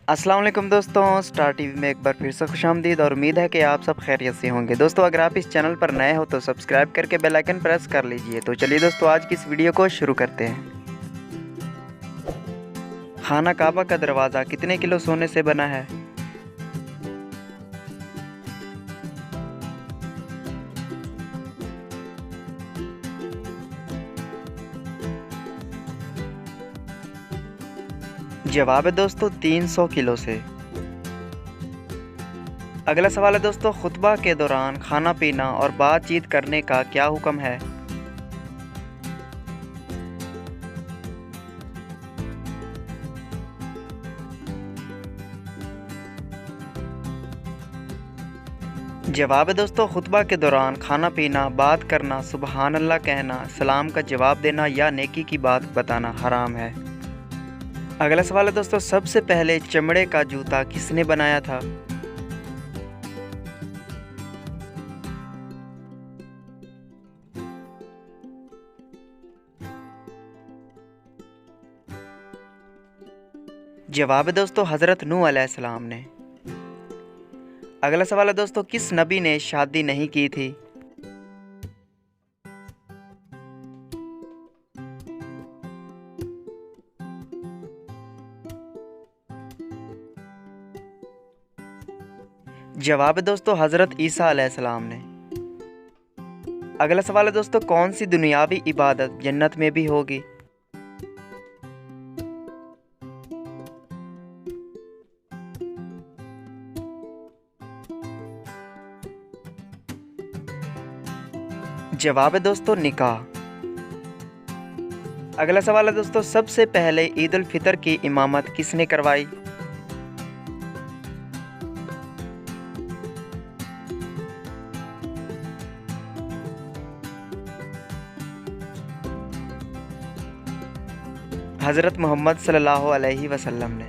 अस्सलाम वालेकुम दोस्तों, स्टार टीवी में एक बार फिर से खुशामदीद और उम्मीद है कि आप सब खैरियत से होंगे। दोस्तों अगर आप इस चैनल पर नए हो तो सब्सक्राइब करके बेल आइकन प्रेस कर लीजिए। तो चलिए दोस्तों आज की इस वीडियो को शुरू करते हैं। खाना काबा का दरवाज़ा कितने किलो सोने से बना है? जवाब है दोस्तों 300 किलो से। अगला सवाल है दोस्तों, खुतबा के दौरान खाना पीना और बातचीत करने का क्या हुक्म है? जवाब है दोस्तों, खुतबा के दौरान खाना पीना, बात करना, सुबहान अल्लाह कहना, सलाम का जवाब देना या नेकी की बात बताना हराम है। अगला सवाल है दोस्तों, सबसे पहले चमड़े का जूता किसने बनाया था? जवाब है दोस्तों हज़रत नूह अलैहिस्सलाम ने। अगला सवाल है दोस्तों, किस नबी ने शादी नहीं की थी? जवाब है दोस्तों हज़रत ईसा अलैहिस्सलाम ने। अगला सवाल है दोस्तों, कौन सी दुनियावी इबादत जन्नत में भी होगी? जवाब है दोस्तों निकाह। अगला सवाल है दोस्तों, सबसे पहले ईद उल फितर की इमामत किसने करवाई? हज़रत मोहम्मद सल्लल्लाहु अलैहि वसल्लम ने।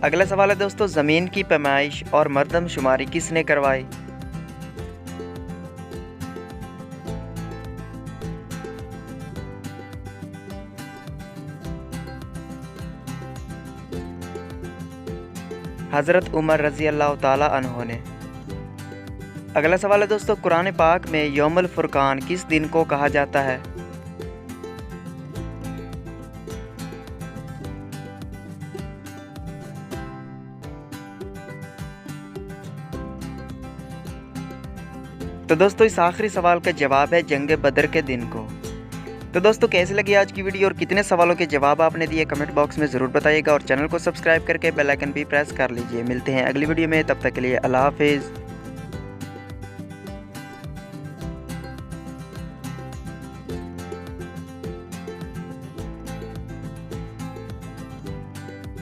अगला सवाल है दोस्तों, ज़मीन की पैमाइश और मरदमशुमारी किसने करवाई? हज़रत उमर रज़ी अल्लाह ताला अन्हो ने। अगला सवाल है दोस्तों, कुरान पाक में यौमुल फुरकान किस दिन को कहा जाता है? तो दोस्तों इस आखिरी सवाल का जवाब है जंग बदर के दिन को। तो दोस्तों कैसी लगी आज की वीडियो और कितने सवालों के जवाब आपने दिए कमेंट बॉक्स में ज़रूर बताइएगा और चैनल को सब्सक्राइब करके बेल आइकन भी प्रेस कर लीजिए। मिलते हैं अगली वीडियो में, तब तक के लिए अल्लाह हाफिज़।